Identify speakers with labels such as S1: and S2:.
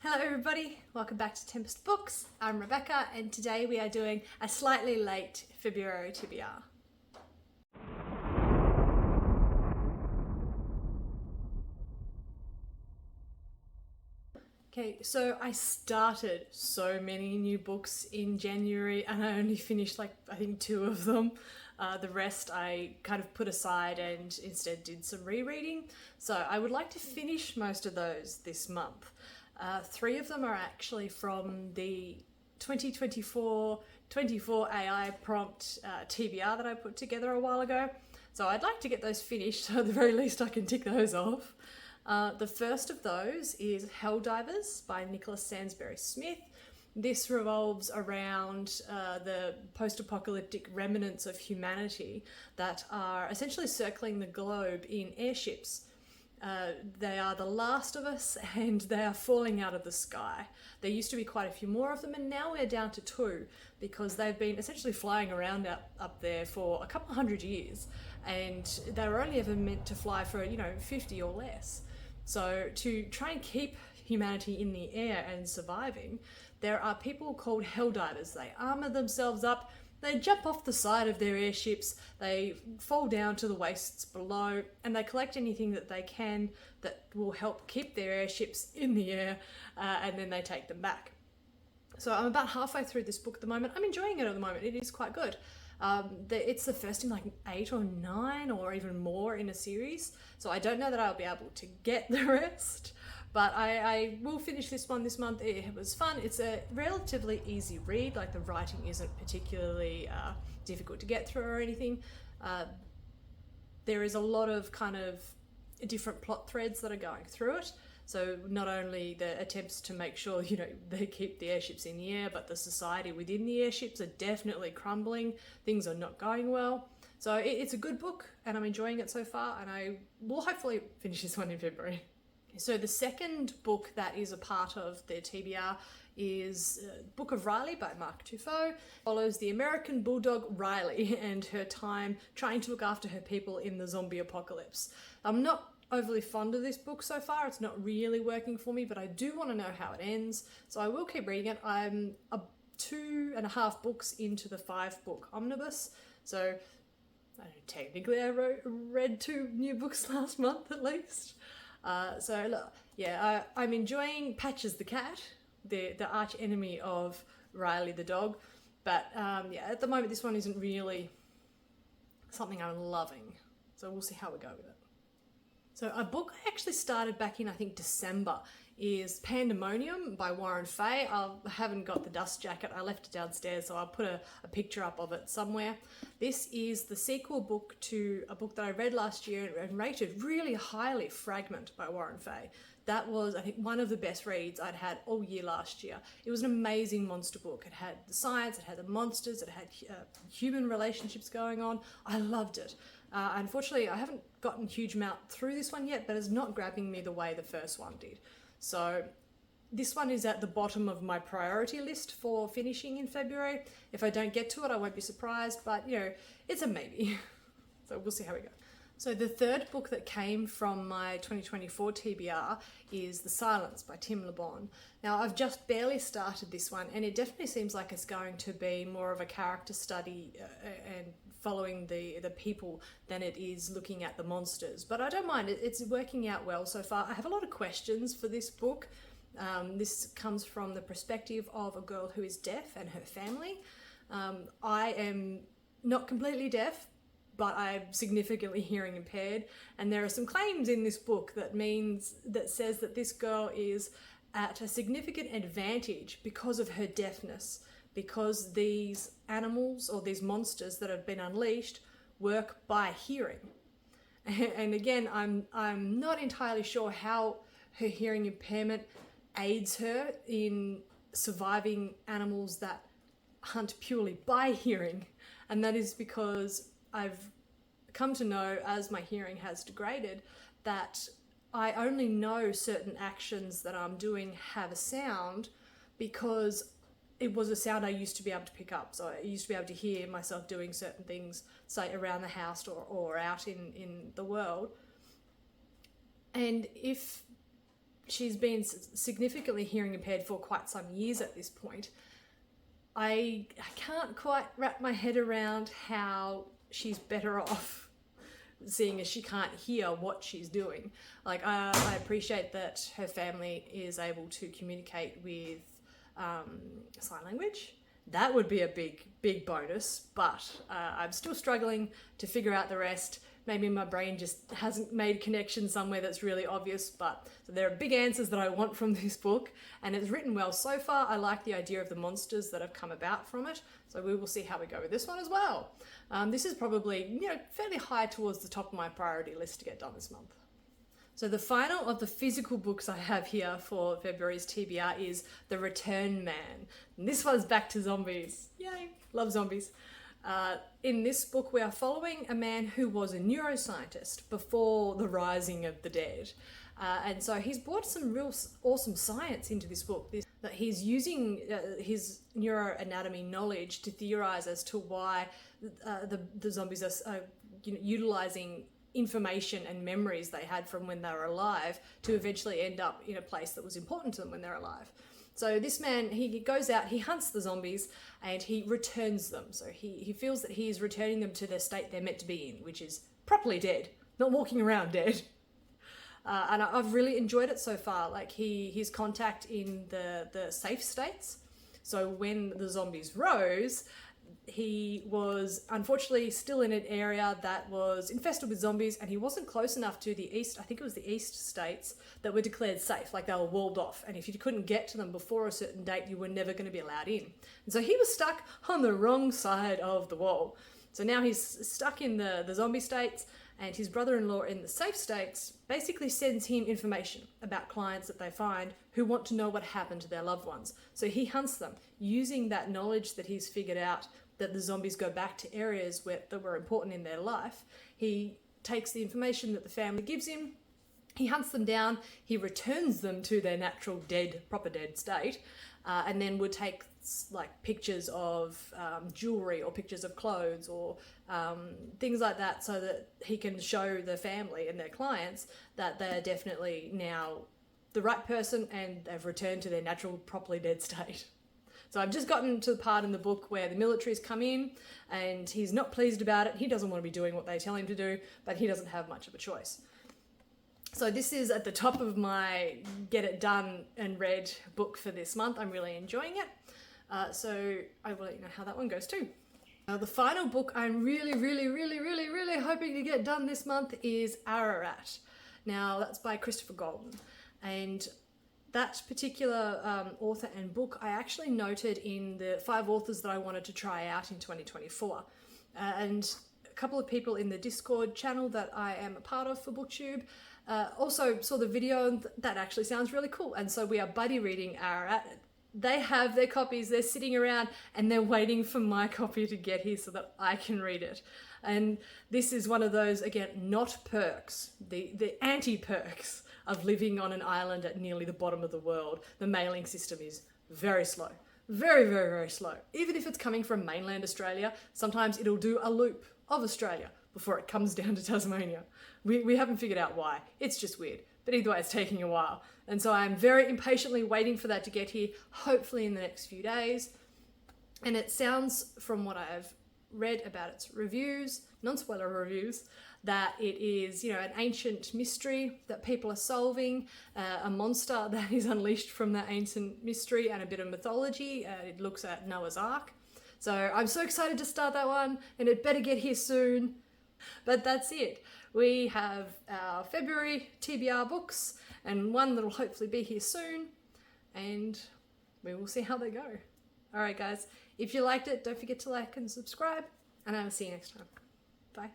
S1: Hello everybody, welcome back to Tempest Books. I'm Rebecca and today we are doing a slightly late February TBR. Okay, so I started so many new books in January and I only finished I think 2 of them. The rest I kind of put aside and instead did some rereading. So I would like to finish most of those this month. 3 of them are actually from the 2024 AI prompt TBR that I put together a while ago. So I'd like to get those finished, so at the very least I can tick those off. The first of those is Helldivers by Nicholas Sansbury Smith. This revolves around the post-apocalyptic remnants of humanity that are essentially circling the globe in airships. They are the last of us and they are falling out of the sky. There used to be quite a few more of them and now we're down to 2 because they've been essentially flying around up there for a couple hundred years and they were only ever meant to fly for 50 or less. So to try and keep humanity in the air and surviving, there are people called Helldivers. They armour themselves up, they jump off the side of their airships, they fall down to the wastes below, and they collect anything that they can that will help keep their airships in the air, and then they take them back. So I'm about halfway through this book at the moment. I'm enjoying it at the moment. It is quite good. It's the first in 8 or 9 or even more in a series, so I don't know that I'll be able to get the rest, but I will finish this one this month. It was fun. It's a relatively easy read, the writing isn't particularly difficult to get through or anything. There is a lot of kind of different plot threads that are going through it. So not only the attempts to make sure, they keep the airships in the air, but the society within the airships are definitely crumbling. Things are not going well. So it's a good book and I'm enjoying it so far and I will hopefully finish this one in February. So the second book that is a part of the TBR is Book of Riley by Mark Tufo. Follows the American bulldog Riley and her time trying to look after her people in the zombie apocalypse. I'm not overly fond of this book so far. It's not really working for me, but I do want to know how it ends, so I will keep reading it. I'm 2.5 books into the 5-book omnibus, so technically I read 2 new books last month at least. So look, yeah, I'm enjoying Patches the cat, the arch enemy of Riley the dog, but yeah, at the moment this one isn't really something I'm loving, so we'll see how we go with it. So a book I actually started back in, I think, December is Pandemonium by Warren Fay. I haven't got the dust jacket. I left it downstairs, so I'll put a picture up of it somewhere. This is the sequel book to a book that I read last year and rated really highly, Fragment by Warren Fay. That was, I think, one of the best reads I'd had all year last year. It was an amazing monster book. It had the science, it had the monsters, it had human relationships going on. I loved it. Unfortunately, I haven't gotten a huge amount through this one yet, but it's not grabbing me the way the first one did. So this one is at the bottom of my priority list for finishing in February. If I don't get to it, I won't be surprised, but it's a maybe. So we'll see how we go. So the third book that came from my 2024 TBR is The Silence by Tim LeBon. Now I've just barely started this one and it definitely seems like it's going to be more of a character study and following the people than it is looking at the monsters. But I don't mind, it's working out well so far. I have a lot of questions for this book. This comes from the perspective of a girl who is deaf and her family. I am not completely deaf, but I'm significantly hearing impaired, and there are some claims in this book that says that this girl is at a significant advantage because of her deafness, because these animals or these monsters that have been unleashed work by hearing. And again, I'm not entirely sure how her hearing impairment aids her in surviving animals that hunt purely by hearing, and that is because I've come to know, as my hearing has degraded, that I only know certain actions that I'm doing have a sound because it was a sound I used to be able to pick up. So I used to be able to hear myself doing certain things, say around the house or out in the world. And if she's been significantly hearing impaired for quite some years at this point. I can't quite wrap my head around how she's better off, seeing as she can't hear what she's doing. Like, I appreciate that her family is able to communicate with sign language. That would be a big bonus, but I'm still struggling to figure out the rest. Maybe my brain just hasn't made connection somewhere that's really obvious, but so there are big answers that I want from this book, and it's written well so far. I like the idea of the monsters that have come about from it, so we will see how we go with this one as well. This is probably, fairly high towards the top of my priority list to get done this month. So the final of the physical books I have here for February's TBR is The Return Man. And this one's back to zombies. Yay, love zombies. In this book, we are following a man who was a neuroscientist before the rising of the dead. And so he's brought some real awesome science into this book. That he's using his neuroanatomy knowledge to theorize as to why the zombies are utilizing information and memories they had from when they were alive to eventually end up in a place that was important to them when they're alive. So this man, he goes out, he hunts the zombies, and he returns them. So he feels that he is returning them to the state they're meant to be in, which is properly dead, not walking around dead. And I've really enjoyed it so far. Like his contact in the safe states. So when the zombies rose, he was unfortunately still in an area that was infested with zombies, and he wasn't close enough to the east, I think it was the east states, that were declared safe, like they were walled off, and if you couldn't get to them before a certain date, you were never going to be allowed in. And so he was stuck on the wrong side of the wall. So now he's stuck in the zombie states, and his brother-in-law in the safe states basically sends him information about clients that they find who want to know what happened to their loved ones. So he hunts them using that knowledge that he's figured out that the zombies go back to areas that were important in their life. He takes the information that the family gives him, he hunts them down, he returns them to their natural proper dead state, and then would take like pictures of jewelry or pictures of clothes or things like that, so that he can show the family and their clients that they're definitely now the right person and they've returned to their natural properly dead state. So I've just gotten to the part in the book where the military's come in and he's not pleased about it. He doesn't want to be doing what they tell him to do, but he doesn't have much of a choice. So this is at the top of my get it done and read book for this month. I'm really enjoying it. So I will let you know how that one goes too. The final book I'm really hoping to get done this month is Ararat. Now that's by Christopher Golden. And that particular author and book I actually noted in the 5 authors that I wanted to try out in 2024. And a couple of people in the Discord channel that I am a part of for booktube also saw the video, and that actually sounds really cool. And so we are buddy reading Ararat. They have their copies, they're sitting around and they're waiting for my copy to get here so that I can read it. And this is one of those, again, not perks, the anti-perks of living on an island at nearly the bottom of the world. The mailing system is very slow. Very slow. Even if it's coming from mainland Australia, sometimes it'll do a loop of Australia before it comes down to Tasmania. We haven't figured out why. It's just weird. But either way, it's taking a while. And so I'm very impatiently waiting for that to get here, hopefully in the next few days. And it sounds, from what I've read about its reviews, non-spoiler reviews, that it is, an ancient mystery that people are solving, a monster that is unleashed from that ancient mystery, and a bit of mythology. It looks at Noah's Ark. So I'm so excited to start that one, and it better get here soon. But that's it. We have our February TBR books, and one that'll hopefully be here soon, and we will see how they go. Alright guys, if you liked it, don't forget to like and subscribe, and I will see you next time. Bye.